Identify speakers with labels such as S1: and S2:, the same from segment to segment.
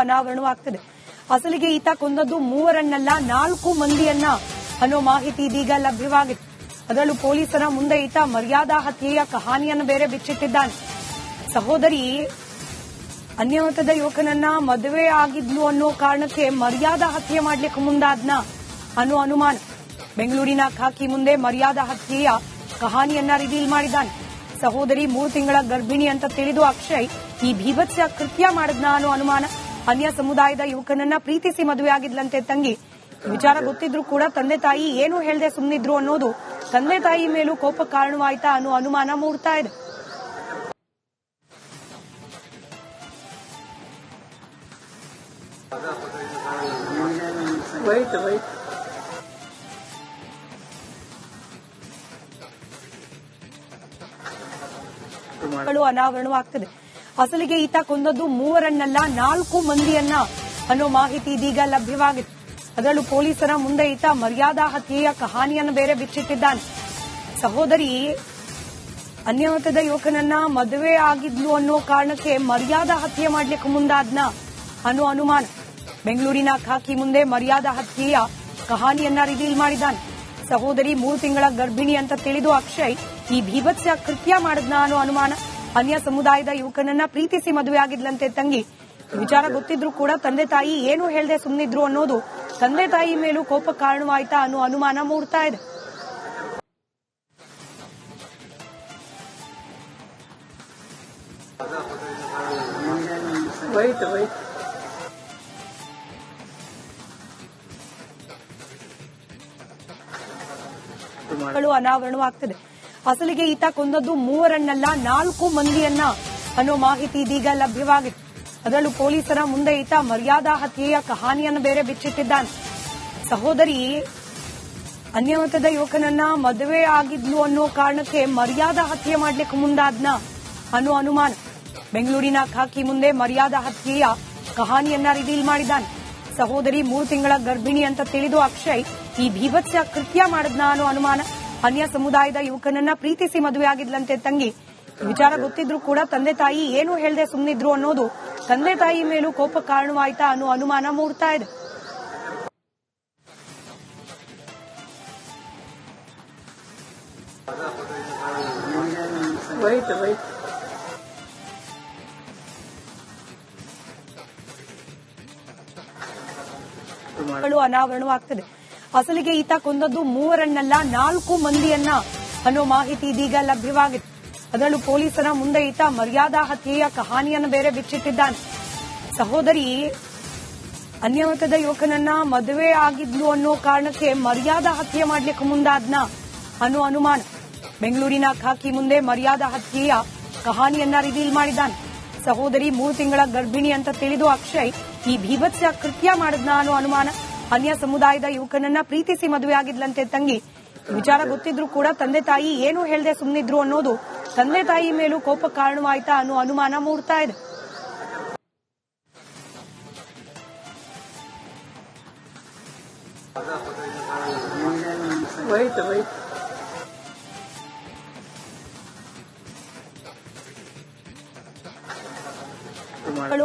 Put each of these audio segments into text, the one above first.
S1: ಅನಾವರಣವಾಗ್ತಿದೆ. ಅಸಲಿಗೆ ಈತ ಕೊಂದದ್ದು 3 4 ಮಂದಿಯನ್ನ ಅನ್ನೋ ಮಾಹಿತಿ ಇದೀಗ ಲಭ್ಯವಾಗಿದೆ. ಅದರಲ್ಲೂ ಪೊಲೀಸರ ಮುಂದೆ ಈತ ಮರ್ಯಾದಾ ಹತ್ಯೆಯ ಕಹಾನಿಯನ್ನು ಬೇರೆ ಬಿಚ್ಚಿಟ್ಟಿದ್ದಾನೆ. ಸಹೋದರಿ ಅನ್ಯಮತದ ಯುವಕನನ್ನ ಮದುವೆ ಆಗಿದ್ಲು ಅನ್ನೋ ಕಾರಣಕ್ಕೆ ಮರ್ಯಾದಾ ಹತ್ಯೆ ಮಾಡ್ಲಿಕ್ಕೆ ಮುಂದಾದ್ನ ಅನ್ನೋ ಅನುಮಾನ. ಬೆಂಗಳೂರಿನ ಖಾಕಿ ಮುಂದೆ ಮರ್ಯಾದಾ ಹತ್ಯೆಯ ಕಹಾನಿಯನ್ನ ರಿವೀಲ್ ಮಾಡಿದ್ದಾನೆ. ಸಹೋದರಿ 3 ತಿಂಗಳ ಗರ್ಭಿಣಿ ಅಂತ ತಿಳಿದು ಅಕ್ಷಯ್ ಈ ಭೀಭತ್ಸ ಕೃತ್ಯ ಮಾಡಿದ್ನ ಅನ್ನೋ ಅನುಮಾನ. ಅನ್ಯ ಸಮುದಾಯದ ಯುವಕನನ್ನ ಪ್ರೀತಿಸಿ ಮದುವೆ ಆಗಿದ್ಲಂತೆ ತಂಗಿ. ವಿಚಾರ ಗೊತ್ತಿದ್ರು ಕೂಡ ತಂದೆ ತಾಯಿ ಏನು ಹೇಳದೆ ಸುಮ್ಮನಿದ್ರು ಅನ್ನೋದು ತಂದೆ ತಾಯಿ ಮೇಲೂ ಕೋಪ ಕಾರಣವಾಯ್ತಾ ಅನ್ನೋ ಅನುಮಾನ ಮೂಡ್ತಾ ಇದೆ. ಅನಾವರಣವಾಗ್ತಿದೆ. ಅಸಲಿಗೆ ಈತ ಕೊಂದದ್ದು 3 4 ಮಂದಿಯನ್ನ ಅನ್ನೋ ಮಾಹಿತಿ ಇದೀಗ ಲಭ್ಯವಾಗಿದೆ. ಅದರಲ್ಲೂ ಪೊಲೀಸರ ಮುಂದೆ ಈತ ಮರ್ಯಾದಾ ಹತ್ಯೆಯ ಕಹಾನಿಯನ್ನು ಬೇರೆ ಬಿಚ್ಚಿಟ್ಟಿದ್ದಾನೆ. ಸಹೋದರಿ ಅನ್ಯಮತದ ಯುವಕನನ್ನ ಮದುವೆ ಆಗಿದ್ಲು ಅನ್ನೋ ಕಾರಣಕ್ಕೆ ಮರ್ಯಾದಾ ಹತ್ಯೆ ಮಾಡ್ಲಿಕ್ಕೆ ಮುಂದಾದ್ನ ಅನ್ನೋ ಅನುಮಾನ. ಬೆಂಗಳೂರಿನ ಖಾಕಿ ಮುಂದೆ ಮರ್ಯಾದಾ ಹತ್ಯೆಯ ಕಹಾನಿಯನ್ನ ರಿವೀಲ್ ಮಾಡಿದ್ದಾನೆ. ಸಹೋದರಿ 3 ತಿಂಗಳ ಗರ್ಭಿಣಿ ಅಂತ ತಿಳಿದು ಅಕ್ಷಯ್ ಈ ಭೀಭತ್ಸ ಕೃತ್ಯ ಮಾಡಿದ್ನ ಅನ್ನೋ ಅನುಮಾನ. ಅನ್ಯ ಸಮುದಾಯದ ಯುವಕನನ್ನ ಪ್ರೀತಿಸಿ ಮದುವೆ ಆಗಿದ್ಲಂತೆ ತಂಗಿ. ವಿಚಾರ ಗೊತ್ತಿದ್ರು ಕೂಡ ತಂದೆ ತಾಯಿ ಏನು ಹೇಳದೆ ಸುಮ್ಮನಿದ್ರು ಅನ್ನೋದು ತಂದೆ ತಾಯಿ ಮೇಲೂ ಕೋಪ ಕಾರಣವಾಯ್ತಾ ಅನ್ನೋ ಅನುಮಾನ ಮೂಡ್ತಾ ಇದೆ. ಅನಾವರಣವಾಗ್ತಿದೆ. ಅಸಲಿಗೆ ಈತ ಕೊಂದದ್ದು 3 4 ಮಂದಿಯನ್ನ ಅನ್ನೋ ಮಾಹಿತಿ ಇದೀಗ ಲಭ್ಯವಾಗಿದೆ. ಅದರಲ್ಲೂ ಪೊಲೀಸರ ಮುಂದೆ ಈತ ಮರ್ಯಾದಾ ಹತ್ಯೆಯ ಕಹಾನಿಯನ್ನು ಬೇರೆ ಬಿಚ್ಚಿಟ್ಟಿದ್ದಾನೆ. ಸಹೋದರಿ ಅನ್ಯಮತದ ಯುವಕನನ್ನ ಮದುವೆ ಆಗಿದ್ಲು ಅನ್ನೋ ಕಾರಣಕ್ಕೆ ಮರ್ಯಾದಾ ಹತ್ಯೆ ಮಾಡ್ಲಿಕ್ಕೆ ಮುಂದಾದ್ನ ಅನ್ನೋ ಅನುಮಾನ. ಬೆಂಗಳೂರಿನ ಖಾಕಿ ಮುಂದೆ ಮರ್ಯಾದಾ ಹತ್ಯೆಯ ಕಹಾನಿಯನ್ನ ರಿವೀಲ್ ಮಾಡಿದ್ದಾನೆ. ಸಹೋದರಿ 3 ತಿಂಗಳ ಗರ್ಭಿಣಿ ಅಂತ ತಿಳಿದು ಅಕ್ಷಯ್ ಈ ಭೀಭತ್ಸ ಕೃತ್ಯ ಮಾಡಿದ್ನ ಅನ್ನೋ ಅನುಮಾನ. ಅನ್ಯ ಸಮುದಾಯದ ಯುವಕನನ್ನ ಪ್ರೀತಿಸಿ ಮದುವೆ ಆಗಿದ್ಲಂತೆ ತಂಗಿ. ವಿಚಾರ ಗೊತ್ತಿದ್ರು ಕೂಡ ತಂದೆ ತಾಯಿ ಏನು ಹೇಳದೆ ಸುಮ್ಮನಿದ್ರು ಅನ್ನೋದು ತಂದೆ ತಾಯಿ ಮೇಲೂ ಕೋಪ ಕಾರಣವಾಯ್ತಾ ಅನ್ನೋ ಅನುಮಾನ ಮೂಡ್ತಾ ಇದೆ. ಅನಾವರಣವಾಗ್ತಿದೆ. ಅಸಲಿಗೆ ಈತ ಕೊಂದದ್ದು 3 4 ಮಂದಿಯನ್ನ ಅನ್ನೋ ಮಾಹಿತಿ ಇದೀಗ ಲಭ್ಯವಾಗಿದೆ. ಅದರಲ್ಲೂ ಪೊಲೀಸರ ಮುಂದೆ ಈತ ಮರ್ಯಾದಾ ಹತ್ಯೆಯ ಕಹಾನಿಯನ್ನು ಬೇರೆ ಬಿಚ್ಚಿಟ್ಟಿದ್ದಾನೆ. ಸಹೋದರಿ ಅನ್ಯಮತದ ಯುವಕನನ್ನ ಮದುವೆ ಆಗಿದ್ಲು ಅನ್ನೋ ಕಾರಣಕ್ಕೆ ಮರ್ಯಾದಾ ಹತ್ಯೆ ಮಾಡ್ಲಿಕ್ಕೆ ಮುಂದಾದ್ನ ಅನ್ನೋ ಅನುಮಾನ. ಬೆಂಗಳೂರಿನ ಖಾಕಿ ಮುಂದೆ ಮರ್ಯಾದಾ ಹತ್ಯೆಯ ಕಹಾನಿಯನ್ನ ರಿವೀಲ್ ಮಾಡಿದ್ದಾನೆ. ಸಹೋದರಿ 3 ತಿಂಗಳ ಗರ್ಭಿಣಿ ಅಂತ ತಿಳಿದು ಅಕ್ಷಯ್ ಈ ಭೀಭತ್ಸ ಕೃತ್ಯ ಮಾಡಿದ್ನ ಅನ್ನೋ ಅನುಮಾನ. ಅನ್ಯ ಸಮುದಾಯದ ಯುವಕನನ್ನ ಪ್ರೀತಿಸಿ ಮದುವೆ ಆಗಿದ್ಲಂತೆ ತಂಗಿ. ವಿಚಾರ ಗೊತ್ತಿದ್ರು ಕೂಡ ತಂದೆ ತಾಯಿ ಏನು ಹೇಳದೆ ಸುಮ್ಮನಿದ್ರು ಅನ್ನೋದು ತಂದೆ ತಾಯಿ ಮೇಲೂ ಕೋಪ ಕಾರಣವಾಯ್ತಾ ಅನ್ನೋ ಅನುಮಾನ ಮೂಡ್ತಾ ಇದೆ.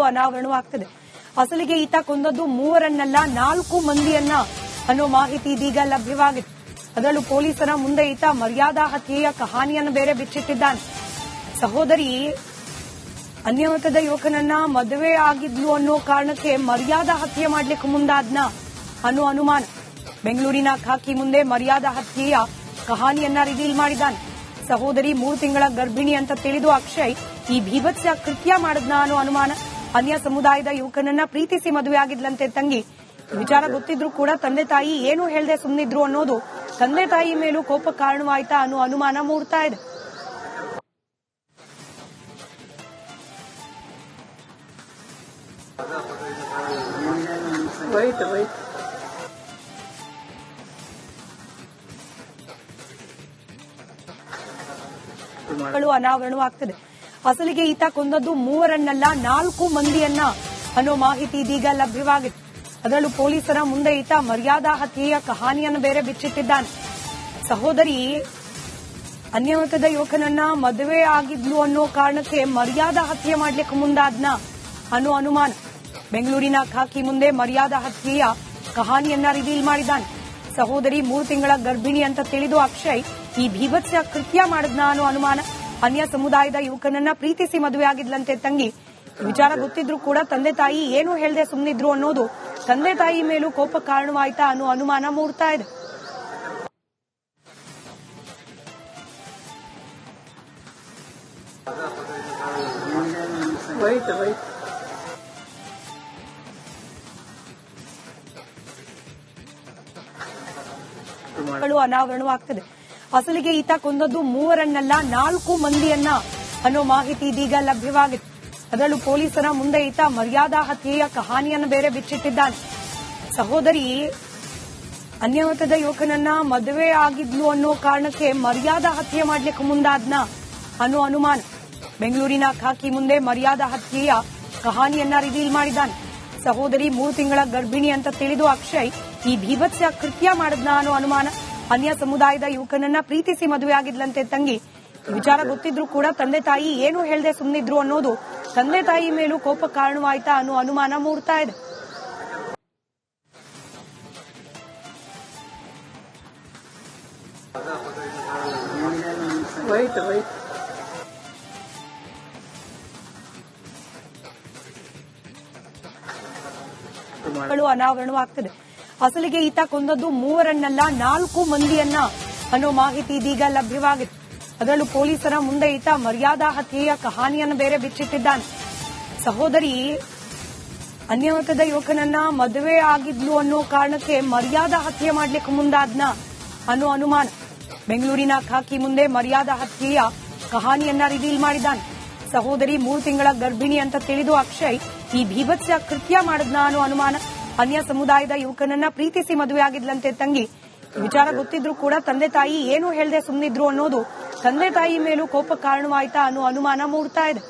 S1: ಅನಾವರಣವಾಗ್ತಿದೆ. ಅಸಲಿಗೆ ಈತ ಕೊಂದದ್ದು 3 4 ಮಂದಿಯನ್ನ ಅನ್ನೋ ಮಾಹಿತಿ ಇದೀಗ ಲಭ್ಯವಾಗಿದೆ. ಅದರಲ್ಲೂ ಪೊಲೀಸರ ಮುಂದೆ ಈತ ಮರ್ಯಾದಾ ಹತ್ಯೆಯ ಕಹಾನಿಯನ್ನು ಬೇರೆ ಬಿಚ್ಚಿಟ್ಟಿದ್ದಾನೆ. ಸಹೋದರಿ ಅನ್ಯಮತದ ಯುವಕನನ್ನ ಮದುವೆ ಆಗಿದ್ಲು ಅನ್ನೋ ಕಾರಣಕ್ಕೆ ಮರ್ಯಾದಾ ಹತ್ಯೆ ಮಾಡ್ಲಿಕ್ಕೆ ಮುಂದಾದ್ನ ಅನ್ನೋ ಅನುಮಾನ. ಬೆಂಗಳೂರಿನ ಖಾಕಿ ಮುಂದೆ ಮರ್ಯಾದಾ ಹತ್ಯೆಯ ಕಹಾನಿಯನ್ನ ರಿವೀಲ್ ಮಾಡಿದ್ದಾನೆ. ಸಹೋದರಿ 3 ತಿಂಗಳ ಗರ್ಭಿಣಿ ಅಂತ ತಿಳಿದು ಅಕ್ಷಯ್ ಈ ಭೀಭತ್ಸ ಕೃತ್ಯ ಮಾಡಿದ್ನ ಅನ್ನೋ ಅನುಮಾನ. ಅನ್ಯ ಸಮುದಾಯದ ಯುವಕನನ್ನ ಪ್ರೀತಿಸಿ ಮದುವೆ ಆಗಿದ್ಲಂತೆ ತಂಗಿ. ವಿಚಾರ ಗೊತ್ತಿದ್ರು ಕೂಡ ತಂದೆ ತಾಯಿ ಏನು ಹೇಳದೆ ಸುಮ್ಮನಿದ್ರು ಅನ್ನೋದು ತಂದೆ ತಾಯಿ ಮೇಲೂ ಕೋಪ ಕಾರಣವಾಯ್ತಾ ಅನ್ನೋ ಅನುಮಾನ ಮೂಡ್ತಾ ಇದೆ. ಅನಾವರಣವಾಗ್ತಿದೆ. ಅಸಲಿಗೆ ಈತ ಕೊಂದದ್ದು 3 4 ಮಂದಿಯನ್ನ ಅನ್ನೋ ಮಾಹಿತಿ ಇದೀಗ ಲಭ್ಯವಾಗಿದೆ. ಅದರಲ್ಲೂ ಪೊಲೀಸರ ಮುಂದೆ ಈತ ಮರ್ಯಾದಾ ಹತ್ಯೆಯ ಕಹಾನಿಯನ್ನು ಬೇರೆ ಬಿಚ್ಚಿಟ್ಟಿದ್ದಾನೆ. ಸಹೋದರಿ ಅನ್ಯಮತದ ಯುವಕನನ್ನ ಮದುವೆ ಆಗಿದ್ಲು ಅನ್ನೋ ಕಾರಣಕ್ಕೆ ಮರ್ಯಾದಾ ಹತ್ಯೆ ಮಾಡ್ಲಿಕ್ಕೆ ಮುಂದಾದ್ನ ಅನ್ನೋ ಅನುಮಾನ. ಬೆಂಗಳೂರಿನ ಖಾಕಿ ಮುಂದೆ ಮರ್ಯಾದಾ ಹತ್ಯೆಯ ಕಹಾನಿಯನ್ನ ರಿವೀಲ್ ಮಾಡಿದ್ದಾನೆ. ಸಹೋದರಿ 3 ತಿಂಗಳ ಗರ್ಭಿಣಿ ಅಂತ ತಿಳಿದು ಅಕ್ಷಯ್ ಈ ಭೀಭತ್ಸ ಕೃತ್ಯ ಮಾಡಿದ್ನ ಅನ್ನೋ ಅನುಮಾನ. ಅನ್ಯ ಸಮುದಾಯದ ಯುವಕನನ್ನ ಪ್ರೀತಿಸಿ ಮದುವೆ ಆಗಿದ್ಲಂತೆ ತಂಗಿ. ವಿಚಾರ ಗೊತ್ತಿದ್ರು ಕೂಡ ತಂದೆ ತಾಯಿ ಏನು ಹೇಳದೆ ಸುಮ್ಮನಿದ್ರು ಅನ್ನೋದು ತಂದೆ ತಾಯಿ ಮೇಲೂ ಕೋಪ ಕಾರಣವಾಯ್ತಾ ಅನ್ನೋ ಅನುಮಾನ ಮೂಡ್ತಾ ಇದೆ. ಅನಾವರಣವಾಗ್ತದೆ. ಅಸಲಿಗೆ ಈತ ಕೊಂದದ್ದು 3ರನ್ನಲ್ಲ 4 ಮಂದಿಯನ್ನ ಅನ್ನೋ ಮಾಹಿತಿ ಇದೀಗ ಲಭ್ಯವಾಗಿದೆ. ಅದರಲ್ಲೂ ಪೊಲೀಸರ ಮುಂದೆ ಈತ ಮರ್ಯಾದಾ ಹತ್ಯೆಯ ಕಹಾನಿಯನ್ನು ಬೇರೆ ಬಿಚ್ಚಿಟ್ಟಿದ್ದಾನೆ. ಸಹೋದರಿ ಅನ್ಯಮತದ ಯುವಕನನ್ನ ಮದುವೆ ಆಗಿದ್ಲು ಅನ್ನೋ ಕಾರಣಕ್ಕೆ ಮರ್ಯಾದಾ ಹತ್ಯೆ ಮಾಡ್ಲಿಕ್ಕೆ ಮುಂದಾದ್ನ ಅನ್ನೋ ಅನುಮಾನ. ಬೆಂಗಳೂರಿನ ಖಾಕಿ ಮುಂದೆ ಮರ್ಯಾದಾ ಹತ್ಯೆಯ ಕಹಾನಿಯನ್ನ ರಿವೀಲ್ ಮಾಡಿದ್ದಾನೆ. ಸಹೋದರಿ 3 ತಿಂಗಳ ಗರ್ಭಿಣಿ ಅಂತ ತಿಳಿದು ಅಕ್ಷಯ್ ಈ ಭೀಭತ್ಸ ಕೃತ್ಯ ಮಾಡಿದ್ನ ಅನ್ನೋ ಅನುಮಾನ. ಅನ್ಯ ಸಮುದಾಯದ ಯುವಕನನ್ನ ಪ್ರೀತಿಸಿ ಮದುವೆ ಆಗಿದ್ಲಂತೆ ತಂಗಿ. ವಿಚಾರ ಗೊತ್ತಿದ್ರು ಕೂಡ ತಂದೆ ತಾಯಿ ಏನು ಹೇಳದೆ ಸುಮ್ಮನಿದ್ರು ಅನ್ನೋದು ತಂದೆ ತಾಯಿ ಮೇಲೂ ಕೋಪ ಕಾರಣವಾಯ್ತಾ ಅನ್ನೋ ಅನುಮಾನ ಮೂಡ್ತಾ ಇದೆ. ಅನಾವರಣವಾಗ್ತದೆ. ಅಸಲಿಗೆ ಈತ ಕೊಂದದ್ದು 3ರನ್ನಲ್ಲ 4 ಮಂದಿಯನ್ನ ಅನ್ನೋ ಮಾಹಿತಿ ಇದೀಗ ಲಭ್ಯವಾಗಿದೆ. ಅದರಲ್ಲೂ ಪೊಲೀಸರ ಮುಂದೆ ಈತ ಮರ್ಯಾದಾ ಹತ್ಯೆಯ ಕಹಾನಿಯನ್ನು ಬೇರೆ ಬಿಚ್ಚಿಟ್ಟಿದ್ದಾನೆ. ಸಹೋದರಿ ಅನ್ಯಮತದ ಯುವಕನನ್ನ ಮದುವೆ ಆಗಿದ್ಲು ಅನ್ನೋ ಕಾರಣಕ್ಕೆ ಮರ್ಯಾದಾ ಹತ್ಯೆ ಮಾಡ್ಲಿಕ್ಕೆ ಮುಂದಾದ್ನ ಅನ್ನೋ ಅನುಮಾನ. ಬೆಂಗಳೂರಿನ ಖಾಕಿ ಮುಂದೆ ಮರ್ಯಾದಾ ಹತ್ಯೆಯ ಕಹಾನಿಯನ್ನ ರಿವೀಲ್ ಮಾಡಿದ್ದಾನೆ. ಸಹೋದರಿ 3 ತಿಂಗಳ ಗರ್ಭಿಣಿ ಅಂತ ತಿಳಿದು ಅಕ್ಷಯ್ ಈ ಭೀಭತ್ಸ ಕೃತ್ಯ ಮಾಡಿದ್ನ ಅನ್ನೋ ಅನುಮಾನ. ಅನ್ಯ ಸಮುದಾಯದ ಯುವಕನನ್ನ ಪ್ರೀತಿಸಿ ಮದುವೆ ಆಗಿದ್ಲಂತೆ ತಂಗಿ. ವಿಚಾರ ಗೊತ್ತಿದ್ರು ಕೂಡ ತಂದೆ ತಾಯಿ ಏನು ಹೇಳದೆ ಸುಮ್ಮನಿದ್ರು ಅನ್ನೋದು ತಂದೆ ತಾಯಿ ಮೇಲೂ ಕೋಪ ಕಾರಣವಾಯ್ತಾ ಅನ್ನೋ ಅನುಮಾನ ಮೂಡ್ತಾ ಇದೆ.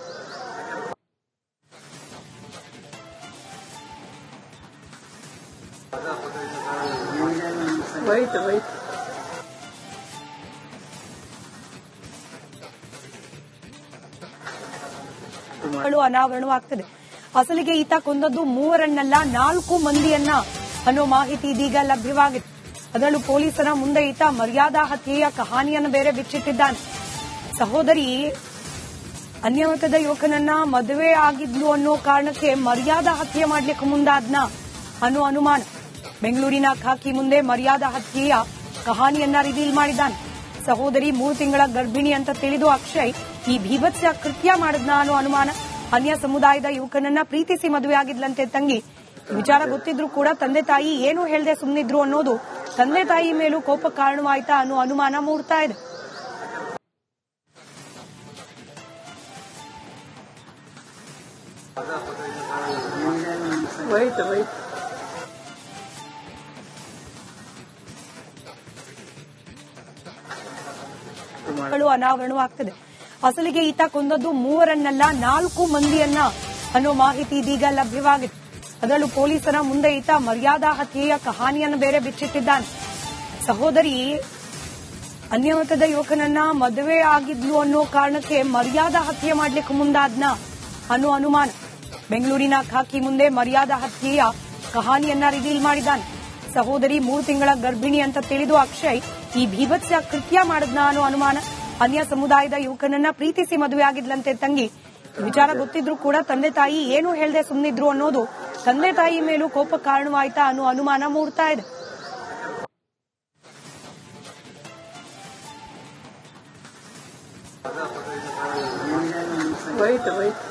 S1: ಅನಾವರಣವಾಗ್ತದೆ. ಅಸಲಿಗೆ ಈತ ಕೊಂದದ್ದು 3ರನ್ನಲ್ಲ 4 ಮಂದಿಯನ್ನ ಅನ್ನೋ ಮಾಹಿತಿ ಇದೀಗ ಲಭ್ಯವಾಗಿದೆ. ಅದರಲ್ಲೂ ಪೊಲೀಸರ ಮುಂದೆ ಈತ ಮರ್ಯಾದಾ ಹತ್ಯೆಯ ಕಹಾನಿಯನ್ನು ಬೇರೆ ಬಿಚ್ಚಿಟ್ಟಿದ್ದಾನೆ. ಸಹೋದರಿ ಅನ್ಯಮತದ ಯುವಕನನ್ನ ಮದುವೆ ಆಗಿದ್ಲು ಅನ್ನೋ ಕಾರಣಕ್ಕೆ ಮರ್ಯಾದಾ ಹತ್ಯೆ ಮಾಡ್ಲಿಕ್ಕೆ ಮುಂದಾದ್ನ ಅನ್ನೋ ಅನುಮಾನ. ಬೆಂಗಳೂರಿನ ಖಾಕಿ ಮುಂದೆ ಮರ್ಯಾದಾ ಹತ್ಯೆಯ ಕಹಾನಿಯನ್ನ ರಿವೀಲ್ ಮಾಡಿದ್ದಾನೆ. ಸಹೋದರಿ 3 ತಿಂಗಳ ಗರ್ಭಿಣಿ ಅಂತ ತಿಳಿದು ಅಕ್ಷಯ್ ಈ ಭೀಭತ್ಸ ಕೃತ್ಯ ಮಾಡಿದ್ನ ಅನ್ನೋ ಅನುಮಾನ. ಅನ್ಯ ಸಮುದಾಯದ ಯುವಕನನ್ನ ಪ್ರೀತಿಸಿ ಮದುವೆ ಆಗಿದ್ಲಂತೆ ತಂಗಿ. ವಿಚಾರ ಗೊತ್ತಿದ್ರು ಕೂಡ ತಂದೆ ತಾಯಿ ಏನು ಹೇಳದೆ ಸುಮ್ಮನಿದ್ರು ಅನ್ನೋದು ತಂದೆ ತಾಯಿ ಮೇಲೂ ಕೋಪ ಕಾರಣವಾಯ್ತಾ ಅನ್ನೋ ಅನುಮಾನ ಮೂಡ್ತಾ ಇದೆ. ಅನಾವರಣವಾಗ್ತದೆ. ಅಸಲಿಗೆ ಈತ ಕೊಂದದ್ದು 3ರನ್ನಲ್ಲ 4 ಮಂದಿಯನ್ನ ಅನ್ನೋ ಮಾಹಿತಿ ಇದೀಗ ಲಭ್ಯವಾಗಿದೆ. ಅದರಲ್ಲೂ ಪೊಲೀಸರ ಮುಂದೆ ಈತ ಮರ್ಯಾದಾ ಹತ್ಯೆಯ ಕಹಾನಿಯನ್ನು ಬೇರೆ ಬಿಚ್ಚಿಟ್ಟಿದ್ದಾನೆ. ಸಹೋದರಿ ಅನ್ಯಮತದ ಯುವಕನನ್ನ ಮದುವೆ ಆಗಿದ್ಲು ಅನ್ನೋ ಕಾರಣಕ್ಕೆ ಮರ್ಯಾದಾ ಹತ್ಯೆ ಮಾಡ್ಲಿಕ್ಕೆ ಮುಂದಾದ್ನ ಅನ್ನೋ ಅನುಮಾನ. ಬೆಂಗಳೂರಿನ ಖಾಕಿ ಮುಂದೆ ಮರ್ಯಾದಾ ಹತ್ಯೆಯ ಕಹಾನಿಯನ್ನ ರಿವೀಲ್ ಮಾಡಿದ್ದಾನೆ. ಸಹೋದರಿ 3 ತಿಂಗಳ ಗರ್ಭಿಣಿ ಅಂತ ತಿಳಿದು ಅಕ್ಷಯ್ ಈ ಭೀಭತ್ಸ ಕೃತ್ಯ ಮಾಡಿದ್ನ ಅನ್ನೋ ಅನುಮಾನ. ಅನ್ಯ ಸಮುದಾಯದ ಯುವಕನನ್ನ ಪ್ರೀತಿಸಿ ಮದುವೆ ಆಗಿದ್ಲಂತೆ ತಂಗಿ. ವಿಚಾರ ಗೊತ್ತಿದ್ರು ಕೂಡ ತಂದೆ ತಾಯಿ ಏನು ಹೇಳದೆ ಸುಮ್ಮನಿದ್ರು ಅನ್ನೋದು ತಂದೆ ತಾಯಿ ಮೇಲೂ ಕೋಪ ಕಾರಣವಾಯ್ತಾ ಅನ್ನೋ ಅನುಮಾನ ಮೂಡ್ತಾ ಇದೆ.
S2: Wait.